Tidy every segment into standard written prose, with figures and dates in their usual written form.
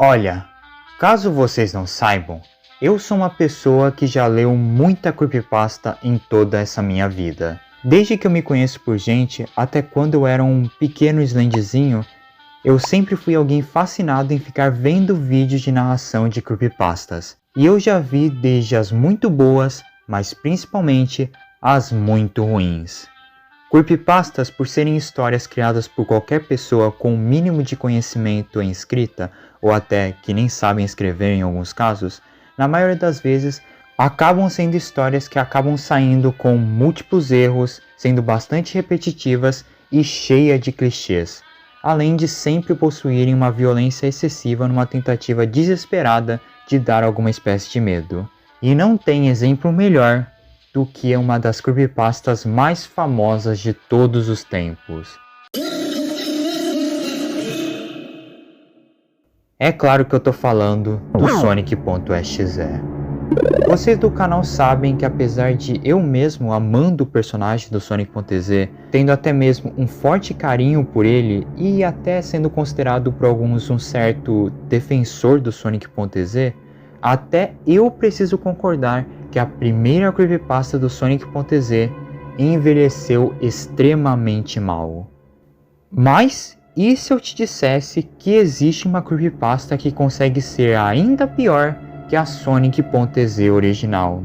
Olha, caso vocês não saibam, eu sou uma pessoa que já leu muita creepypasta em toda essa minha vida. Desde que eu me conheço por gente, até quando eu era um pequeno slendezinho, eu sempre fui alguém fascinado em ficar vendo vídeos de narração de creepypastas. E eu já vi desde as muito boas, mas principalmente as muito ruins. Creepypastas, por serem histórias criadas por qualquer pessoa com o mínimo de conhecimento em escrita, ou até que nem sabem escrever em alguns casos, na maioria das vezes acabam sendo histórias que acabam saindo com múltiplos erros, sendo bastante repetitivas e cheia de clichês, além de sempre possuírem uma violência excessiva numa tentativa desesperada de dar alguma espécie de medo. E não tem exemplo melhor do que uma das creepypastas mais famosas de todos os tempos. É claro que eu tô falando do Sonic.exe. Vocês do canal sabem que apesar de eu mesmo amando o personagem do Sonic.exe, tendo até mesmo um forte carinho por ele e até sendo considerado por alguns um certo defensor do Sonic.exe, até eu preciso concordar que a primeira creepypasta do Sonic.exe envelheceu extremamente mal. Mas e se eu te dissesse que existe uma creepypasta que consegue ser ainda pior que a Sonic.exe original?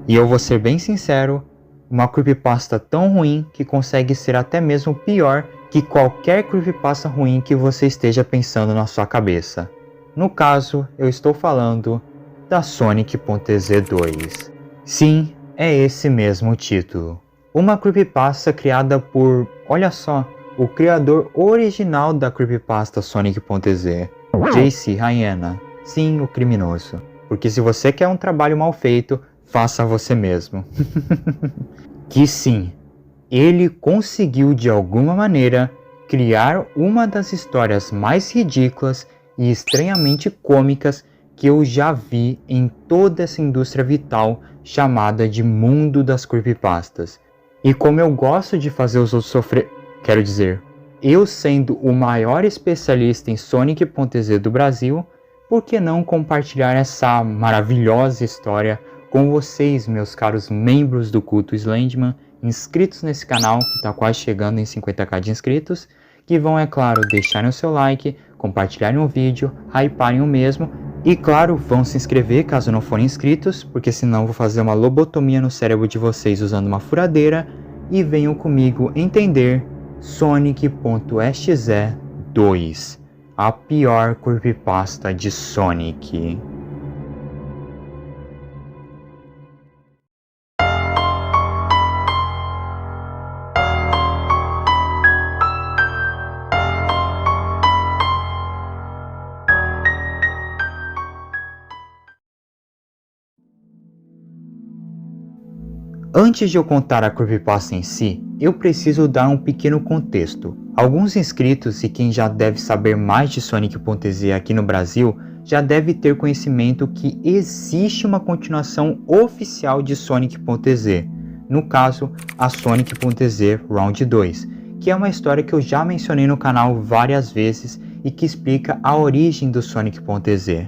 E eu vou ser bem sincero, uma creepypasta tão ruim que consegue ser até mesmo pior que qualquer creepypasta ruim que você esteja pensando na sua cabeça. No caso, eu estou falando da Sonic.exe 2. Sim, é esse mesmo o título. Uma creepypasta criada por, olha só, o criador original da creepypasta Sonic.exe, JC Hyena. Sim, o criminoso. Porque se você quer um trabalho mal feito, faça você mesmo. Que sim, ele conseguiu de alguma maneira criar uma das histórias mais ridículas e estranhamente cômicas que eu já vi em toda essa indústria vital chamada de mundo das creepypastas. E como eu gosto de fazer os outros sofrer, quero dizer, eu sendo o maior especialista em Sonic.exe do Brasil, por que não compartilhar essa maravilhosa história com vocês, meus caros membros do culto Slenderman, inscritos nesse canal que está quase chegando em 50k de inscritos, que vão, é claro, deixarem o seu like, compartilharem o vídeo, hyparem o mesmo e, claro, vão se inscrever caso não forem inscritos, porque senão eu vou fazer uma lobotomia no cérebro de vocês usando uma furadeira, e venham comigo entender Sonic.exe 2, a pior creepypasta de Sonic. Antes de eu contar a creepypasta em si, eu preciso dar um pequeno contexto. Alguns inscritos e quem já deve saber mais de Sonic.exe aqui no Brasil já deve ter conhecimento que existe uma continuação oficial de Sonic.exe, no caso, a Sonic.exe Round 2, que é uma história que eu já mencionei no canal várias vezes e que explica a origem do Sonic.exe.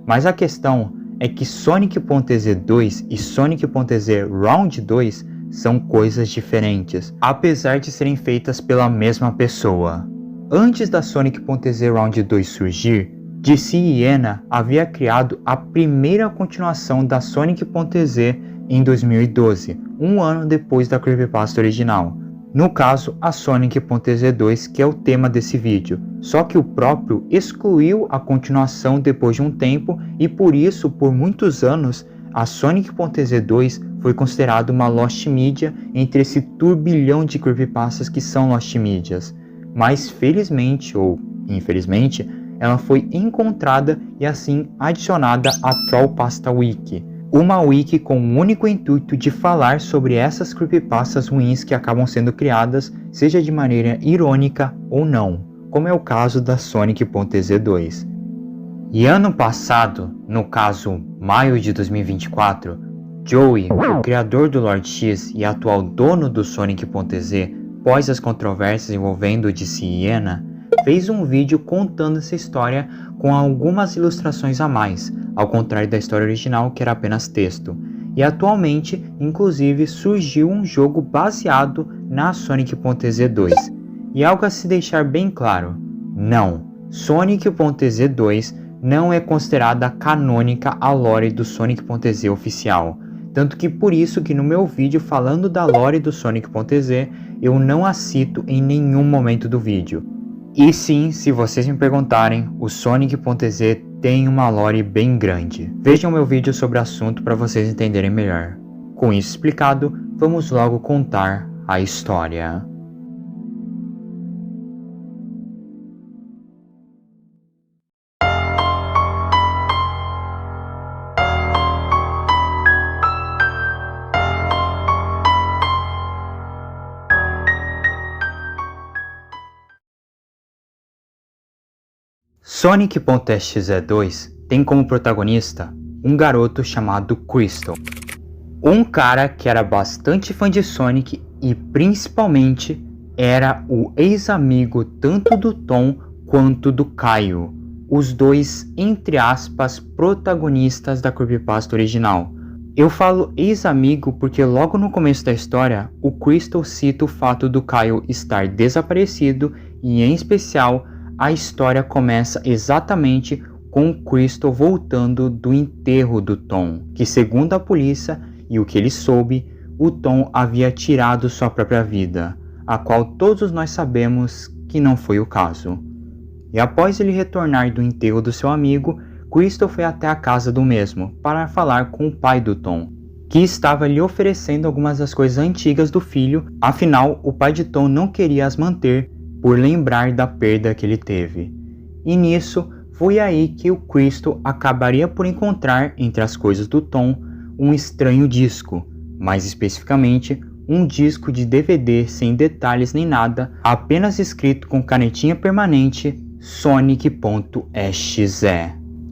Mas a questão é que Sonic.exe 2 e Sonic.exe Round 2 são coisas diferentes, apesar de serem feitas pela mesma pessoa. Antes da Sonic.exe Round 2 surgir, JC Hyena havia criado a primeira continuação da Sonic.exe em 2012, um ano depois da creepypasta original. No caso, a Sonic.exe 2, que é o tema desse vídeo. Só que o próprio excluiu a continuação depois de um tempo e por isso, por muitos anos, a Sonic.exe 2 foi considerada uma Lost Media entre esse turbilhão de creepypastas que são Lost Medias. Mas felizmente ou infelizmente, ela foi encontrada e assim adicionada à Trollpasta Wiki. Uma wiki com o único intuito de falar sobre essas creepypastas ruins que acabam sendo criadas, seja de maneira irônica ou não, como é o caso da Sonic.exe 2. E ano passado, no caso maio de 2024, Joey, o criador do Lord X e atual dono do Sonic.exe, pós as controvérsias envolvendo JC Hyena, fez um vídeo contando essa história com algumas ilustrações a mais, ao contrário da história original que era apenas texto. E atualmente, inclusive, surgiu um jogo baseado na Sonic.exe 2. E algo a se deixar bem claro, não, Sonic.exe 2 não é considerada canônica a lore do Sonic.exe oficial. Tanto que por isso que no meu vídeo falando da lore do Sonic.exe, eu não a cito em nenhum momento do vídeo. E sim, se vocês me perguntarem, o Sonic.exe tem uma lore bem grande. Vejam meu vídeo sobre o assunto para vocês entenderem melhor. Com isso explicado, vamos logo contar a história. Sonic.exe 2 tem como protagonista um garoto chamado Crystal. Um cara que era bastante fã de Sonic e principalmente era o ex-amigo tanto do Tom quanto do Caio. Os dois, entre aspas, protagonistas da creepypasta original. Eu falo ex-amigo porque logo no começo da história, o Crystal cita o fato do Caio estar desaparecido e em especial a história começa exatamente com o Crystal voltando do enterro do Tom, que segundo a polícia e o que ele soube, o Tom havia tirado sua própria vida, a qual todos nós sabemos que não foi o caso. E após ele retornar do enterro do seu amigo, Crystal foi até a casa do mesmo para falar com o pai do Tom, que estava lhe oferecendo algumas das coisas antigas do filho, afinal o pai de Tom não queria as manter por lembrar da perda que ele teve. E nisso, foi aí que o Crystal acabaria por encontrar entre as coisas do Tom um estranho disco, mais especificamente um disco de DVD sem detalhes nem nada, apenas escrito com canetinha permanente Sonic.exe,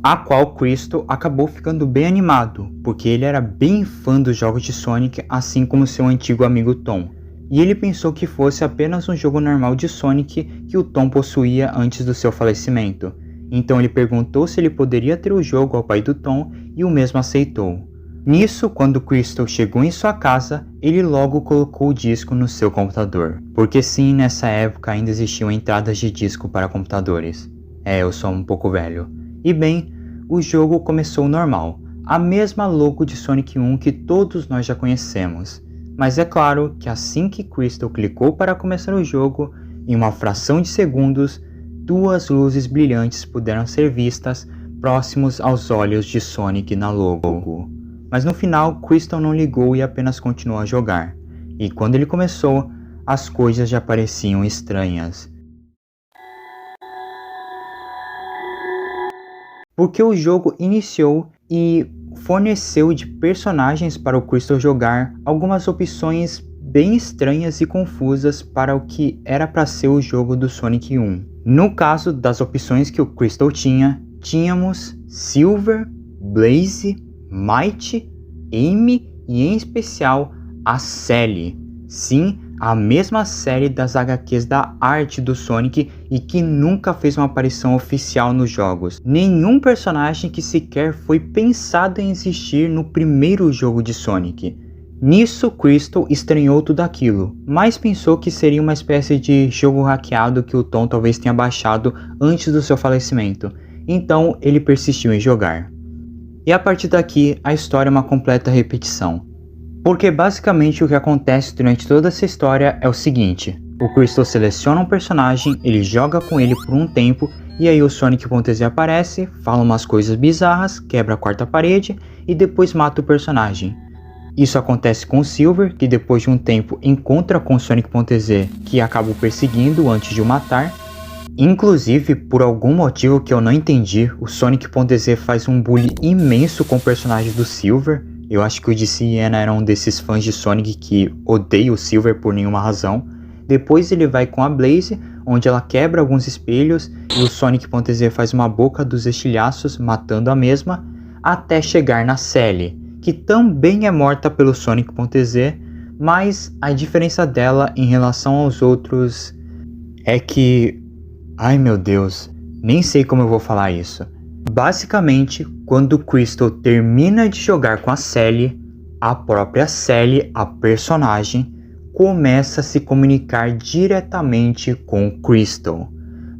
a qual Crystal acabou ficando bem animado, porque ele era bem fã dos jogos de Sonic, assim como seu antigo amigo Tom. E ele pensou que fosse apenas um jogo normal de Sonic que o Tom possuía antes do seu falecimento. Então ele perguntou se ele poderia ter o jogo ao pai do Tom e o mesmo aceitou. Nisso, quando Crystal chegou em sua casa, ele logo colocou o disco no seu computador. Porque sim, nessa época ainda existiam entradas de disco para computadores. Eu sou um pouco velho. E bem, o jogo começou normal. A mesma logo de Sonic 1 que todos nós já conhecemos. Mas é claro que assim que Crystal clicou para começar o jogo, em uma fração de segundos, duas luzes brilhantes puderam ser vistas próximos aos olhos de Sonic na logo. Mas no final, Crystal não ligou e apenas continuou a jogar. E quando ele começou, as coisas já pareciam estranhas. Porque o jogo iniciou e forneceu de personagens para o Crystal jogar algumas opções bem estranhas e confusas para o que era para ser o jogo do Sonic 1. No caso das opções que o Crystal tinha, tínhamos Silver, Blaze, Might, Amy e em especial a Sally. Sim, a mesma série das HQs da arte do Sonic e que nunca fez uma aparição oficial nos jogos. Nenhum personagem que sequer foi pensado em existir no primeiro jogo de Sonic. Nisso, Crystal estranhou tudo aquilo, mas pensou que seria uma espécie de jogo hackeado que o Tom talvez tenha baixado antes do seu falecimento. Então ele persistiu em jogar. E a partir daqui, a história é uma completa repetição. Porque basicamente o que acontece durante toda essa história é o seguinte: o Crystal seleciona um personagem, ele joga com ele por um tempo, e aí o Sonic.exe aparece, fala umas coisas bizarras, quebra a quarta parede e depois mata o personagem. Isso acontece com o Silver, que depois de um tempo encontra com o Sonic.exe, que acaba o perseguindo antes de o matar. Inclusive, por algum motivo que eu não entendi, o Sonic.exe faz um bullying imenso com o personagem do Silver. Eu acho que o DC e Anna eram desses fãs de Sonic que odeiam o Silver por nenhuma razão. Depois ele vai com a Blaze, onde ela quebra alguns espelhos e o Sonic.exe faz uma boca dos estilhaços, matando a mesma, até chegar na Sally, que também é morta pelo Sonic.exe, mas a diferença dela em relação aos outros é que Ai meu Deus, nem sei como eu vou falar isso. Basicamente, quando o Crystal termina de jogar com a Sally, a própria Sally, a personagem, começa a se comunicar diretamente com o Crystal.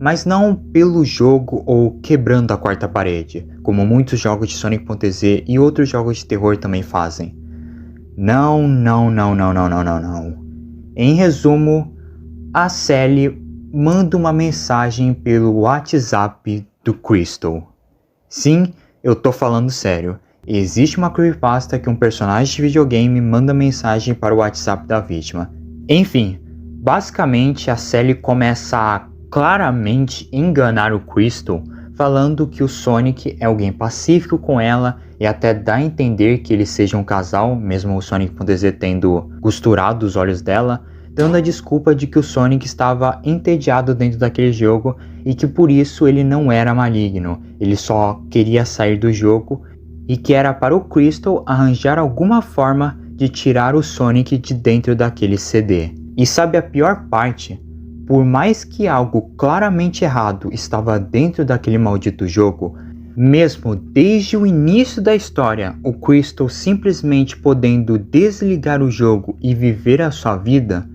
Mas não pelo jogo ou quebrando a quarta parede, como muitos jogos de Sonic.exe e outros jogos de terror também fazem. Não. Em resumo, a Sally manda uma mensagem pelo WhatsApp do Crystal. Sim, eu tô falando sério. Existe uma creepypasta que um personagem de videogame manda mensagem para o WhatsApp da vítima. Enfim, basicamente a Sally começa a claramente enganar o Crystal, falando que o Sonic é alguém pacífico com ela e até dá a entender que eles sejam um casal, mesmo o Sonic.exe tendo costurado os olhos dela, dando a desculpa de que o Sonic estava entediado dentro daquele jogo e que por isso ele não era maligno, ele só queria sair do jogo e que era para o Crystal arranjar alguma forma de tirar o Sonic de dentro daquele CD. E sabe a pior parte? Por mais que algo claramente errado estava dentro daquele maldito jogo, mesmo desde o início da história, o Crystal simplesmente podendo desligar o jogo e viver a sua vida,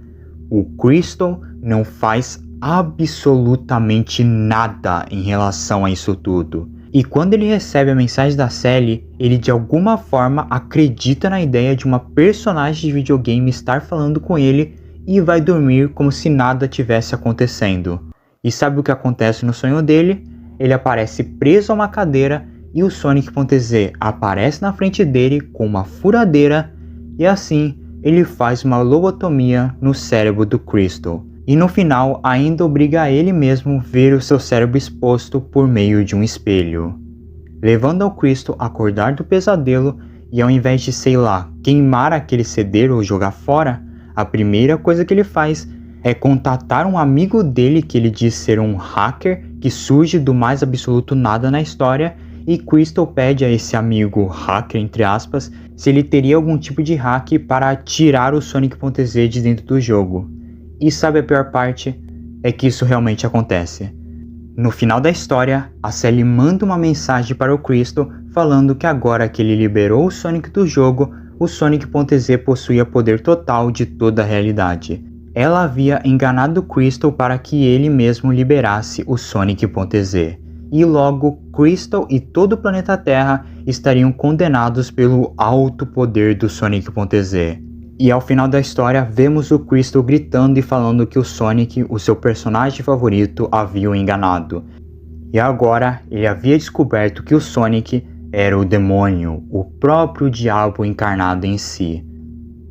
o Crystal não faz absolutamente nada em relação a isso tudo. E quando ele recebe a mensagem da Sally, ele de alguma forma acredita na ideia de uma personagem de videogame estar falando com ele e vai dormir como se nada tivesse acontecendo. E sabe o que acontece no sonho dele? Ele aparece preso a uma cadeira e o Sonic.exe aparece na frente dele com uma furadeira e assim ele faz uma lobotomia no cérebro do Crystal. E no final ainda obriga a ele mesmo ver o seu cérebro exposto por meio de um espelho, levando ao Crystal a acordar do pesadelo e ao invés de, sei lá, queimar aquele CD ou jogar fora, a primeira coisa que ele faz é contatar um amigo dele que ele diz ser um hacker que surge do mais absoluto nada na história e Crystal pede a esse amigo hacker, entre aspas, se ele teria algum tipo de hack para tirar o Sonic.exe de dentro do jogo. E sabe a pior parte? É que isso realmente acontece. No final da história, a Sally manda uma mensagem para o Crystal falando que agora que ele liberou o Sonic do jogo, o Sonic.exe possuía poder total de toda a realidade. Ela havia enganado o Crystal para que ele mesmo liberasse o Sonic.exe. E logo, Crystal e todo o planeta Terra estariam condenados pelo alto poder do Sonic.exe. E ao final da história, vemos o Crystal gritando e falando que o Sonic, o seu personagem favorito, havia o enganado. E agora, ele havia descoberto que o Sonic era o demônio, o próprio diabo encarnado em si.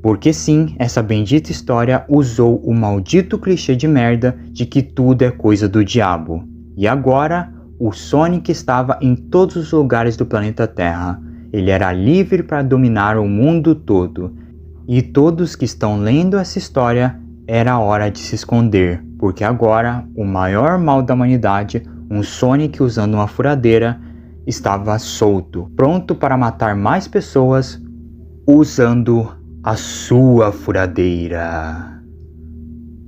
Porque sim, essa bendita história usou o maldito clichê de merda de que tudo é coisa do diabo. E agora, o Sonic estava em todos os lugares do planeta Terra. Ele era livre para dominar o mundo todo. E todos que estão lendo essa história, era hora de se esconder, porque agora o maior mal da humanidade, um Sonic usando uma furadeira, estava solto, pronto para matar mais pessoas usando a sua furadeira.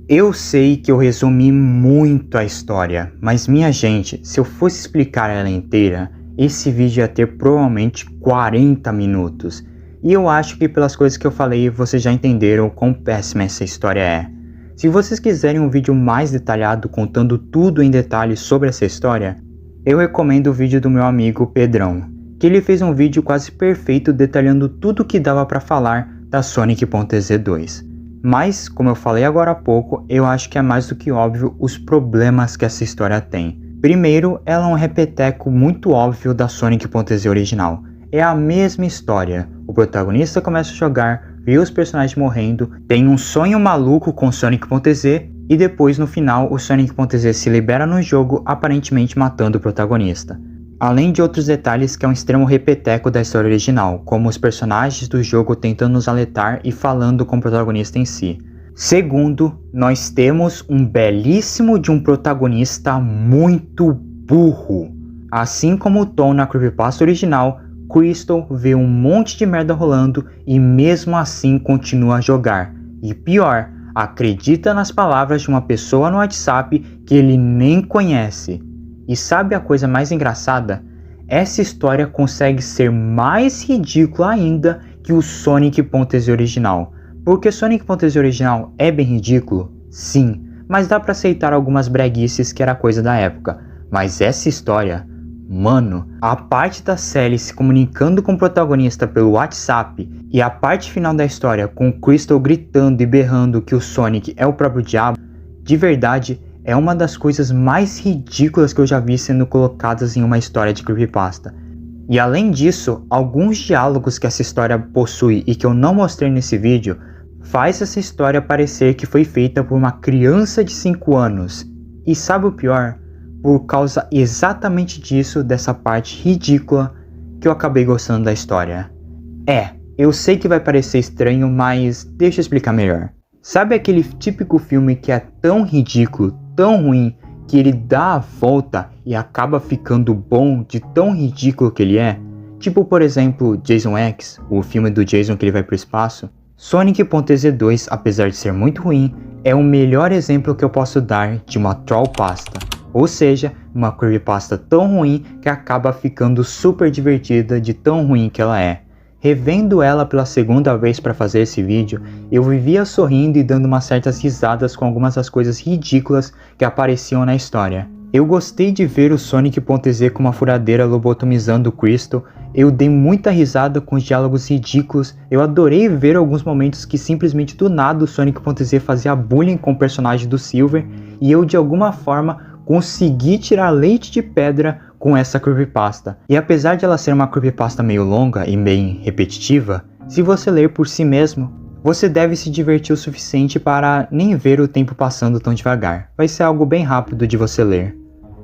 Eu sei que eu resumi muito a história, mas minha gente, se eu fosse explicar ela inteira, esse vídeo ia ter provavelmente 40 minutos. E eu acho que pelas coisas que eu falei, vocês já entenderam quão péssima essa história é. Se vocês quiserem um vídeo mais detalhado contando tudo em detalhes sobre essa história, eu recomendo o vídeo do meu amigo Pedrão, que ele fez um vídeo quase perfeito detalhando tudo o que dava para falar da Sonic.exe 2. Mas, como eu falei agora há pouco, eu acho que é mais do que óbvio os problemas que essa história tem. Primeiro, ela é um repeteco muito óbvio da Sonic.exe original. É a mesma história. O protagonista começa a jogar, vê os personagens morrendo, tem um sonho maluco com Sonic.exe e depois no final o Sonic.exe se libera no jogo, aparentemente matando o protagonista. Além de outros detalhes que é um extremo repeteco da história original, como os personagens do jogo tentando nos alertar e falando com o protagonista em si. Segundo, nós temos um belíssimo de um protagonista muito burro. Assim como o Tom na creepypasta original, Crystal vê um monte de merda rolando e mesmo assim continua a jogar. E pior, acredita nas palavras de uma pessoa no WhatsApp que ele nem conhece. E sabe a coisa mais engraçada? Essa história consegue ser mais ridícula ainda que o Sonic.exe original. Porque Sonic.exe original é bem ridículo? Sim, mas dá pra aceitar algumas breguices que era coisa da época. Mas essa história, mano, a parte da Sally se comunicando com o protagonista pelo WhatsApp e a parte final da história com o Crystal gritando e berrando que o Sonic é o próprio diabo, de verdade é uma das coisas mais ridículas que eu já vi sendo colocadas em uma história de creepypasta. E além disso, alguns diálogos que essa história possui e que eu não mostrei nesse vídeo, faz essa história parecer que foi feita por uma criança de 5 anos. E sabe o pior? Por causa exatamente disso, dessa parte ridícula, que eu acabei gostando da história. Eu sei que vai parecer estranho, mas deixa eu explicar melhor. Sabe aquele típico filme que é tão ridículo, tão ruim, que ele dá a volta e acaba ficando bom de tão ridículo que ele é? Tipo, por exemplo, Jason X, o filme do Jason que ele vai pro espaço. Sonic.exe 2, apesar de ser muito ruim, é o melhor exemplo que eu posso dar de uma trollpasta. Ou seja, uma creepypasta tão ruim que acaba ficando super divertida de tão ruim que ela é. Revendo ela pela segunda vez para fazer esse vídeo, eu vivia sorrindo e dando umas certas risadas com algumas das coisas ridículas que apareciam na história. Eu gostei de ver o Sonic.exe com uma furadeira lobotomizando o Crystal, eu dei muita risada com os diálogos ridículos, eu adorei ver alguns momentos que simplesmente do nada o Sonic.exe fazia bullying com o personagem do Silver, e eu de alguma forma consegui tirar leite de pedra com essa creepypasta. E apesar de ela ser uma creepypasta meio longa e bem repetitiva, se você ler por si mesmo, você deve se divertir o suficiente para nem ver o tempo passando tão devagar. Vai ser algo bem rápido de você ler.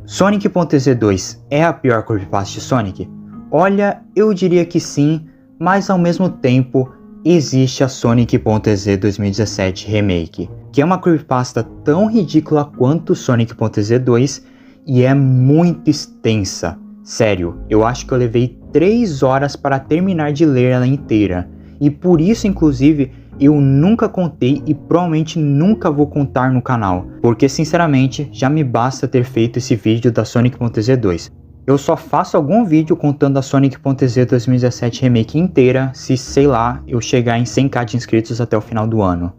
Sonic.exe 2 é a pior creepypasta de Sonic? Olha, eu diria que sim, mas ao mesmo tempo existe a Sonic.exe 2017 Remake, que é uma creepypasta tão ridícula quanto Sonic.exe 2 e é muito extensa. Sério, eu acho que eu levei 3 horas para terminar de ler ela inteira, e por isso inclusive eu nunca contei e provavelmente nunca vou contar no canal, porque sinceramente já me basta ter feito esse vídeo da Sonic.exe 2. Eu só faço algum vídeo contando a Sonic.exe 2017 Remake inteira se, sei lá, eu chegar em 100k de inscritos até o final do ano.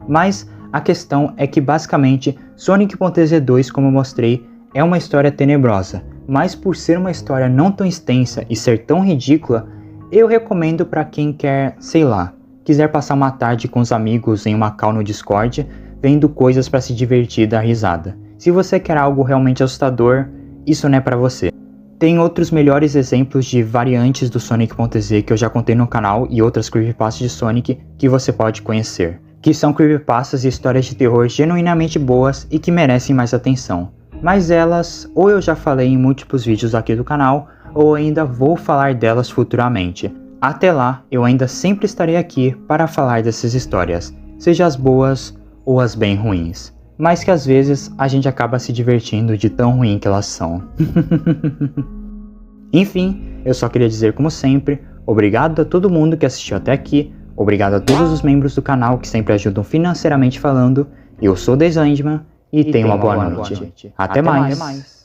Mas a questão é que basicamente Sonic.exe 2, como eu mostrei, é uma história tenebrosa, mas por ser uma história não tão extensa e ser tão ridícula, eu recomendo para quem quer, sei lá, quiser passar uma tarde com os amigos em uma call no Discord, vendo coisas para se divertir e dar risada. Se você quer algo realmente assustador, isso não é para você. Tem outros melhores exemplos de variantes do Sonic.exe que eu já contei no canal e outras creepypastas de Sonic que você pode conhecer, que são creepypastas e histórias de terror genuinamente boas e que merecem mais atenção. Mas elas, ou eu já falei em múltiplos vídeos aqui do canal, ou ainda vou falar delas futuramente. Até lá, eu ainda sempre estarei aqui para falar dessas histórias, seja as boas ou as bem ruins, mas que às vezes a gente acaba se divertindo de tão ruim que elas são. Enfim, eu só queria dizer como sempre, obrigado a todo mundo que assistiu até aqui, obrigado a todos os membros do canal que sempre ajudam financeiramente falando, eu sou o Desandman e tenha uma boa noite. Até mais.